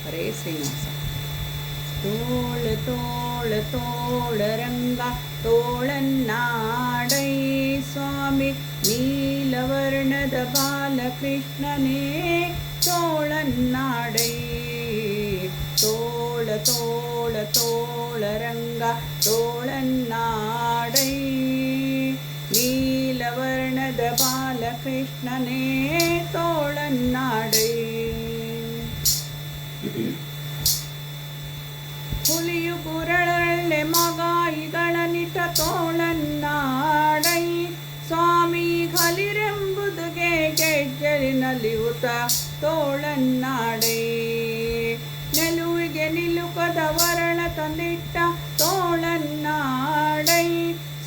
ಹರೇ ಶ್ರೀನಿವಾಸ. ತೋಳ ತೋಳ ತೋಳರಂಗ ತೋಳನ್ನಾಡೈ ಸ್ವಾಮಿ ನೀಲವರ್ಣದ ಬಾಲಕೃಷ್ಣನೇ ತೋಳನ್ನಾಡೈ. ತೋಳ ತೋಳ ತೋಳರಂಗ ತೋಳನ್ನಾಡೈ ನೀಲವರ್ಣದ ಬಾಲಕೃಷ್ಣನೇ ತೋಳನ್ನಾಡೈ. ಹುಲಿಯು ಕುರಳಲ್ಲೆ ಮಗಾಯಿಗಳನಿಟ ತೋಳನ್ನಾಡೈ ಸ್ವಾಮಿ ಘಲಿರೆಂಬುದುಗೆ ಗೆಜ್ಜಲಿನಲಿಯುತ ತೋಳನ್ನಾಡೈ. ನೆಲುವಿಗೆ ನಿಲುಕದ ವರಣ ತಂದಿಟ್ಟ ತೋಳನ್ನಾಡೈ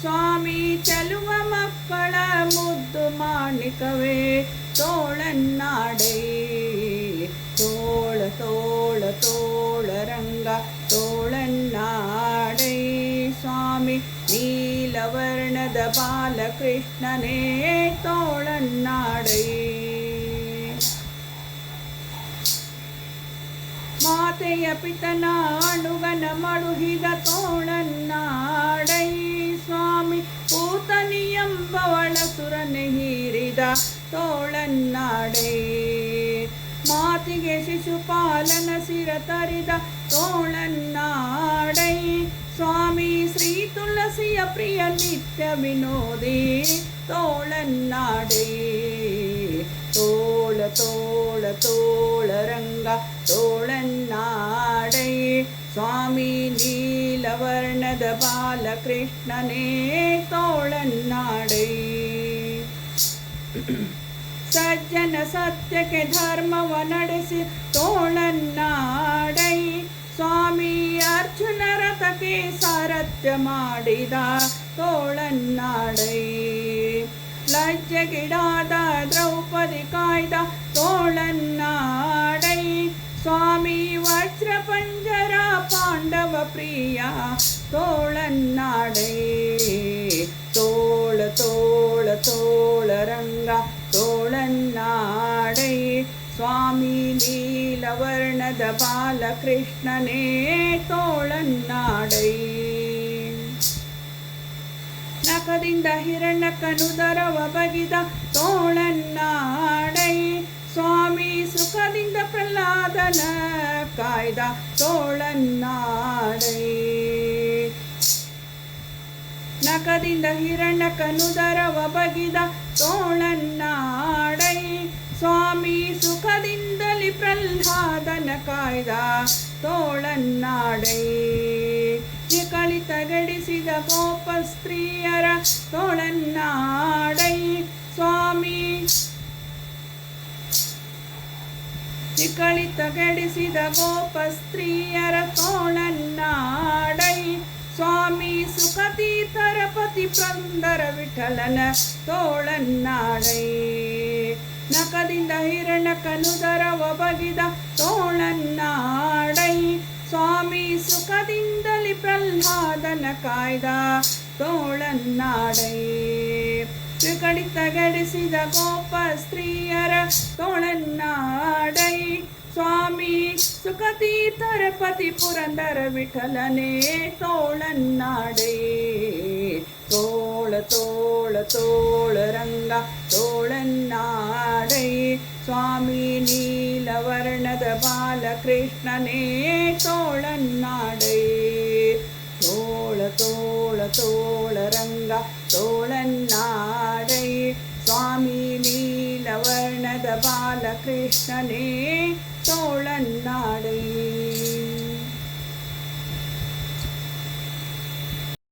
ಸ್ವಾಮಿ ಚೆಲುವ ಮಕ್ಕಳ ಮುದ್ದು ಮಾಣಿಕವೇ ತೋಳನ್ನಾಡೈ. ತೋಳ ತೋಳ ತೋಳರಂಗ ತೋಳನ್ನಾಡೈ ಸ್ವಾಮಿ ನೀಲವರ್ಣದ ಬಾಲಕೃಷ್ಣನೇ ತೋಳನ್ನಾಡೈ. ಮಾತೆಯ ಪಿತನ ಅಣುಗನ ಮಡುಹಿದ ತೋಳನ್ನಾಡೈ ಸ್ವಾಮಿ ಪೂತನಿಯಂಬವಳ ಸುರನೆ ಹೀರಿದ ತೋಳನ್ನಾಡೈ. ಮಾತಿಗೆ ಶಿಶುಪಾಲನ ಸಿರ ತರಿದ ತೋಳನ್ನಾಡೈ ಸ್ವಾಮಿ ಶ್ರೀ ತುಳಸಿಯ ಪ್ರಿಯ ನಿತ್ಯ ವಿನೋದಿ ತೋಳನ್ನಾಡೈ. ತೋಳ ತೋಳ ತೋಳರಂಗ ತೋಳನ್ನಾಡೈ ಸ್ವಾಮಿ ನೀಲವರ್ಣದ ಬಾಲಕೃಷ್ಣನೇ ತೋಳನ್ನಾಡೈ. ಸಜ್ಜನ ಸತ್ಯಕ್ಕೆ ಧರ್ಮವ ನಡೆಸಿ ತೋಳನ್ನಾಡೈ ಸ್ವಾಮಿ ಅರ್ಜುನ ರಥಕ್ಕೆ ಸಾರಥ್ಯ ಮಾಡಿದ ತೋಳನ್ನಾಡೈ. ಲಜ್ಜೆಗಿಡಾದ ದ್ರೌಪದಿ ಕಾಯ್ದ ತೋಳನ್ನಾಡೈ ಸ್ವಾಮಿ ವಜ್ರ ಪಂಜರ ಪಾಂಡವ ಪ್ರಿಯ ತೋಳನ್ನಾಡೈ. ತೋಳ ತೋಳ ತೋಳರಂಗ ತೋಳನ್ನಾಡೈ ಸ್ವಾಮಿ ನೀಲವರ್ಣದ ಬಾಲಕೃಷ್ಣನೇ ತೋಳನ್ನಾಡೈ. ನಖದಿಂದ ಹಿರಣ್ಯಕನುದರವ ಬಗಿದ ತೋಳನ್ನಾಡೈ ಸ್ವಾಮಿ ಸುಖದಿಂದ ಪ್ರಹ್ಲಾದನ ಕಾಯ್ದ ತೋಳನ್ನಾಡೈ. ನಖದಿಂದ ಹಿರಣ್ಯಕನುದರವ ಬಗಿದ ತೋಳನ್ನಾಡೈ ಸ್ವಾಮಿ ಸುಖದಿಂದಲಿ ಪ್ರಹ್ಲಾದನ ಕಾಯ್ದ ತೋಳನ್ನಾಡೈ. ನಿಕಳಿತ ಗಡಿಸಿದ ಗೋಪ ಸ್ತ್ರೀಯರ ತೋಳನ್ನಾಡೈ ಸ್ವಾಮಿ ನಿಕಳಿತ ಗಡಿಸಿದ ಗೋಪ ಸ್ತ್ರೀಯರ ತೋಳನ್ನಾಡೈ ಸ್ವಾಮಿ ಸುಖತೀತರ ಪತಿ ಪುರಂದರ ವಿಠಲನ ತೋಳನ್ನಾಡೈ. ನಖದಿಂದ ಹಿರಣ್ಯಕನುದರವ ಬಗಿದ ತೋಳನ್ನಾಡೈ ಸ್ವಾಮಿ ಸುಖದಿಂದಲಿ ಪ್ರಹ್ಲಾದನ ಕಾಯ್ದ ತೋಳನ್ನಾಡೈ. ಕಡಿತ ಗಡಿಸಿದ ಗೋಪ ಸ್ತ್ರೀಯರ ತೋಳನ್ನಾಡೈ ಸ್ವಾಮಿ ಸುಖತೀತರ ಪತಿ ಪುರಂದರ ವಿಠಲನೇ ತೋಳನ್ನಾಡೈ. ತೋಳ ತೋಳ ತೋಳರಂಗ ತೋಳನ್ನಾಡೈ ಸ್ವಾಮಿ ನೀಲವರ್ಣದ ಬಾಲಕೃಷ್ಣನೇ ತೋಳನ್ನಾಡೈ. ತೋಳ ತೋಳ ತೋಳರಂಗ ತೋಳನ್ನಾಡೈ ಸ್ವಾಮಿ ನೀಲವರ್ಣದ ಬಾಲಕೃಷ್ಣನೇ ತೋಳನ್ನಾಡೈ.